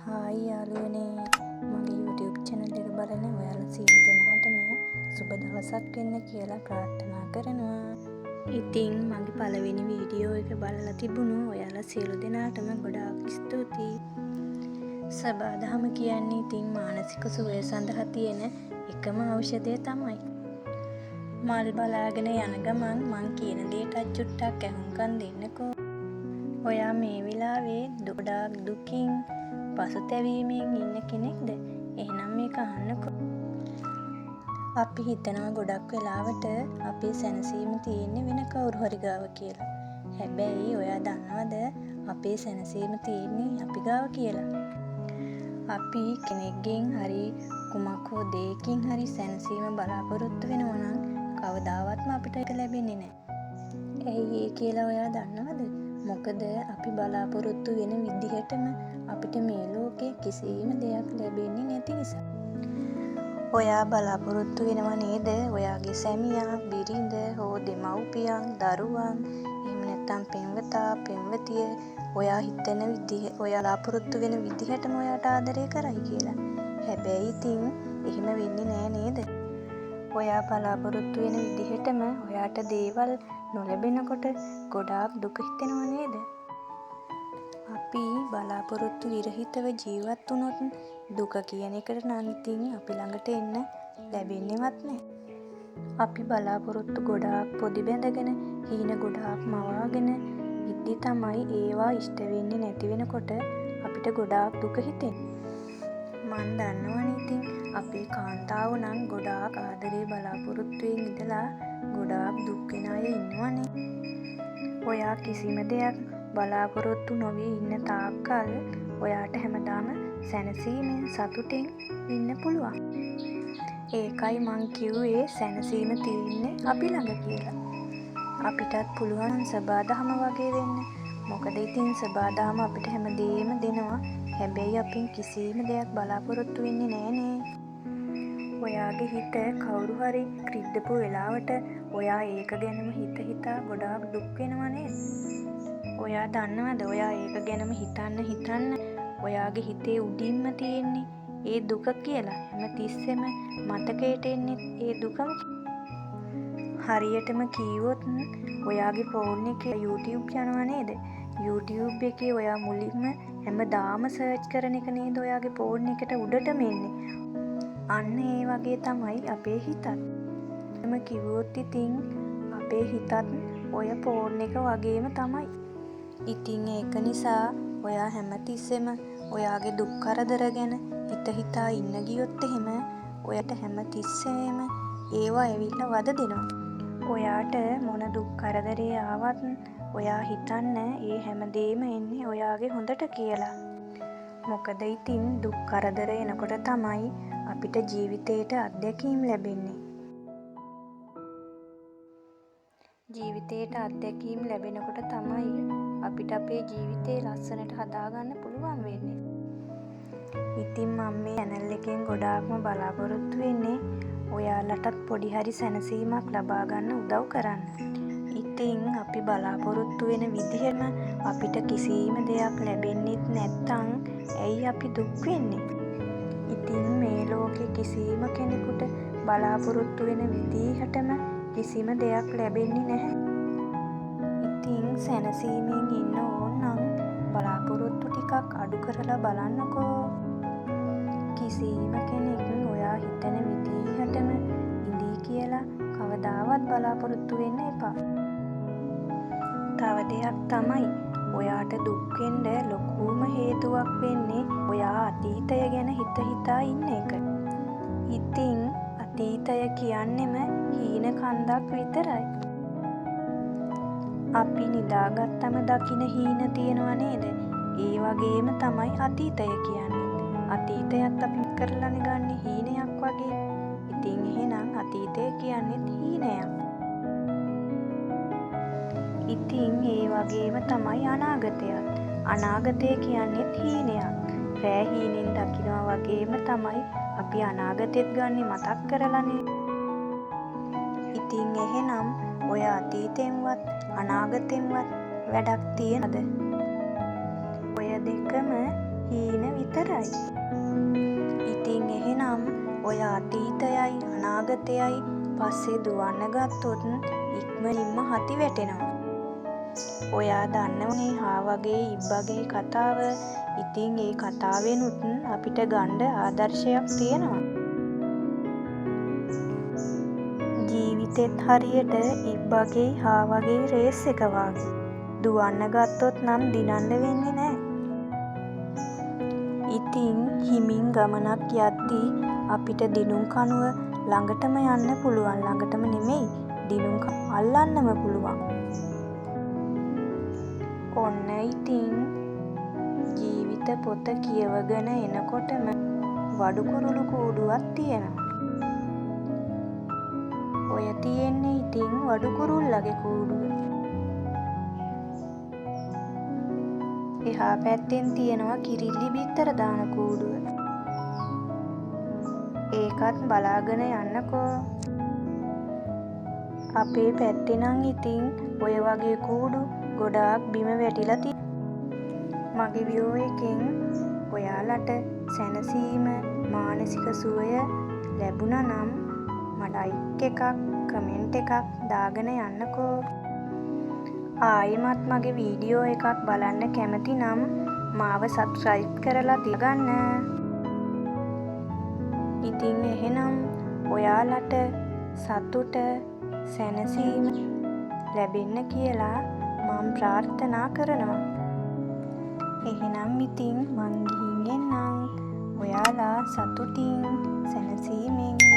Hi යාළුවනේ, මගේ YouTube channel එක බලන ඔයාලා සියලු දෙනාටම සුබ දවසක් වෙන්න කියලා ප්‍රාර්ථනා කරනවා. ඉතින් මගේ පළවෙනි වීඩියෝ එක බලලා තිබුණු ඔයාලා සියලු දෙනාටම ගොඩාක් ස්තුතියි. සබාදහම කියන්නේ ඉතින් මානසික සුවය සඳහා තියෙන එකම ඖෂධය තමයි. මල් බලාගෙන යන ගමන් මං කියන දේටත් චුට්ටක් ඇහුම්කන් දෙන්නකෝ. ඔයා මේ වෙලාවේ ගොඩාක් දුකින් පසුතැවීමෙන් ඉන්න කෙනෙක්ද? එහෙනම් මේක අහන්නකෝ. අපි හිතනවා ගොඩක් වෙලාවට අපේ සැනසීම තියෙන්නේ වෙන කවුරු හරි ගාව කියලා. හැබැයි ඔයා දන්නවද අපේ සැනසීම තියෙන්නේ අපි ගාව කියලා? අපි කෙනෙක්ගෙන් හරි කුමක් හෝ දෙයකින් හරි සැනසීම බලාපොරොත්තු වෙනවා නම් කවදාවත්ම අපිට ඒක ලැබෙන්නේ නැහැ. ඇයි ඒ කියලා ඔයා දන්නවද? මොකද අපි බලාපොරොත්තු වෙන විදිහටම අපිට මේ ලෝකේ කිසිම දෙයක් ලැබෙන්නේ නැති නිසා. ඔයා බලාපොරොත්තු වෙනව නේද? ඔයාගේ සැමියා, බිරිඳ හෝ දෙමව්පියන්, දරුවන්, එහෙම නැත්නම් පෙම්වතා, පෙම්වතිය ඔයා හිතන විදිහ, ඔයා බලාපොරොත්තු වෙන විදිහටම ඔයාට ආදරය කරයි කියලා. හැබැයි ඉතින් එහෙම වෙන්නේ නෑ නේද? ඔයා බලාපොරොත්තු වෙන විදිහටම ඔයාට දේවල් නොලැබෙනකොට ගොඩාක් දුක හිතෙනව නේද? අපි බලාපොරොත්තු විරහිතව ජීවත් වුණොත් දුක කියන එකට නම් ඉතින් අපි ළඟට එන්න ලැබෙන්නේවත් නැහැ. අපි බලාපොරොත්තු ගොඩාක් පොඩි බැඳගෙන, හීන ගොඩාක් මවාගෙන ඉද්දි තමයි ඒවා ඉෂ්ට වෙන්නේ නැති වෙනකොට අපිට ගොඩාක් දුක හිතෙන්නේ. මන් දන්නවනේ ඉතින් අපේ කාන්තාව නම් ගොඩාක් ආදරේ බලාපොරොත්තුවෙන් ඉඳලා ගොඩාක් දුක් වෙන අය ඉන්නවනේ. ඔයා කිසිම දෙයක් බලාපොරොත්තු නොවී ඉන්න තාක්කල් ඔයාට හැමදාම සැනසීමෙන් සතුටින් ඉන්න පුළුවන්. ඒකයි මං කිව්වේ සැනසීම තියෙන්නේ අපි ළඟ කියලා. අපිටත් පුළුවන් සබාදහම වගේ වෙන්න. මොකද ඉතින් සබාදහම අපිට හැමදේම දෙනවා. හැබැයි අපින් කිසිම දෙයක් බලාපොරොත්තු වෙන්නේ නෑනේ. ඔයාගේ හිත කවුරු හරි රිද්දපු වෙලාවට ඔයා ඒක ගැනම හිතා ගොඩාක් දුක් වෙනවා නේද? ඔයා දන්නවද ඔයා ඒක ගැනම හිතන්න ඔයාගේ හිතේ උඩින්ම තියෙන්නේ ඒ දුක කියලා. හැමතිස්සෙම මතකයට එන්නේ ඒ දුකම. හරියටම කීවොත් ඔයාගේ ෆෝන් එකේ YouTube යනවා නේද? YouTube එකේ ඔයා මුලින්ම හැමදාම සර්ච් කරන එක නේද ඔයාගේ ෆෝන් එකට උඩටම එන්නේ. අන්න ඒ වගේ තමයි අපේ හිතත්. එම කිව්වොත් ඉතින් අපේ හිතත් ඔය ෆෝන් එක වගේම තමයි. ඉතින් ඒක නිසා ඔයා හැමතිස්සෙම ඔයාගේ දුක් කරදර ගැන හිතා ඉන්න ගියොත් එහෙම ඔයාට හැමතිස්සෙම ඒවා ඇවිල්ලා වද දෙනවා. ඔයාට මොන දුක් කරදරේ ආවත් ඔයා හිතන්න ඒ හැමදේම එන්නේ ඔයාගේ හොඳට කියලා. මොකද ඉතින් දුක් කරදර එනකොට තමයි අපිට ජීවිතේට අත්දැකීම් ලැබෙන්නේ. ජීවිතේට අත්දැකීම් ලැබෙනකොට තමයි අපිට අපේ ජීවිතේ ලස්සනට හදාගන්න පුළුවන් වෙන්නේ. ඉතින් මම මේ channel එකෙන් ගොඩාක්ම බලාපොරොත්තු වෙන්නේ ඔයාලටත් පොඩි හරි සැනසීමක් ලබා ගන්න උදව් කරන්න. ඉතින් අපි බලාපොරොත්තු වෙන විදිහම අපිට කිසිම දෙයක් ලැබෙන්නේ නැත්නම් ඇයි අපි දුක් වෙන්නේ? ඉතින් මේ ලෝකේ කිසිම කෙනෙකුට බලාපොරොත්තු වෙන විදිහටම කිසිම දෙයක් ලැබෙන්නේ නැහැ. ඉතින් සැනසීමෙන් ඉන්න ඕන නම් බලාපොරොත්තු ටිකක් අඩු කරලා බලන්නකෝ. කිසිම කෙනෙක් ඔයා හිතන විදිහටම ඉඳී කියලා කවදාවත් බලාපොරොත්තු වෙන්න එපා. තව දෙයක් තමයි ඔයාට දුක් වෙන්න ලොකුම හේතුවක් වෙන්නේ ඔයා අතීතය ගැන හිතා ඉන්න එක. ඉතින් අතීතය කියන්නෙම හීන කන්දක් විතරයි. අපි නිදාගත්තම දකින හීන තියෙනව නේද? ඒ වගේම තමයි අතීතය කියන්නේ. අතීතයත් අපි කරලානේ ගන්න හීනයක් වගේ. ඉතින් එහෙනම් අතීතය කියන්නේත් හීනයක්. ඉතින් ඒ වගේම තමයි අනාගතයත්. අනාගතය කියන්නේත් හීනයක්. රෑ හීනෙන් දකිනවා වගේම තමයි අපි අනාගතෙත් ගන්නෙ මතක් කරලානේ. ඉතින් එහෙනම් ඔය අතීතෙන්වත් අනාගතෙන්වත් වැඩක් තියනද? ඔය දෙකම හීන විතරයි. අතීතයයි අනාගතයයි පස්සේ දුවන්න ගත්තොත් ඉක්මනින්ම හති වැටෙනවා. ඔයා දන්නවනේ හාවගේ ඉබ්බගේ කතාව. ඉතින් ඒ කතාවෙනුත් අපිට ගන්න ආදර්ශයක් තියෙනවා. ජීවිතෙත් හරියට ඉබ්බගේ හාවගේ රේස් එක වගේ. දුවන්න ගත්තොත් නම් දිනන්න වෙන්නේ නෑ. ඉතින් හිමින් ගමනක් යද්දී අපිට දිනුම් කණුව ළඟටම යන්න පුළුවන්. ළඟටම නෙමෙයි, දිනුම් අල්ලන්නම පුළුවන්. ඔන්න ඉතින් ජීවිත පොත කියවගෙන එනකොටම වඩුකුරුළු කූඩුවක් තියෙනවා. ඔය තියෙන්නේ ඉතින් වඩුකුරුල්ලගේ කූඩුව. එහා පැත්තෙන් තියෙනවා කිරිල්ලි බිත්තර දාන කූඩුව. ඒකත් බලාගෙන යන්නකෝ. අපේ පැත්තේ නම් ඉතින් ඔය වගේ කූඩු ගොඩාක් බිම වැටිලා තියෙනවා. මගේ වීඩියෝ එකෙන් ඔයාලට සැනසීම මානසික සුවය ලැබුණා නම් ලයික් එකක් කමෙන්ට් එකක් දාගෙන යන්නකෝ. ආයෙමත් මගේ වීඩියෝ එකක් බලන්න කැමති නම් මාව සබ්ස්ක්‍රයිබ් කරලා තියගන්න. ඉතින් එහෙනම් ඔයාලට සතුට සැනසීම ලැබෙන්න කියලා මම ප්‍රාර්ථනා කරනවා. එහෙනම් ඉතින් මං ගිහින් එන්නම්. ඔයාලා සතුටින් සැනසීමෙන්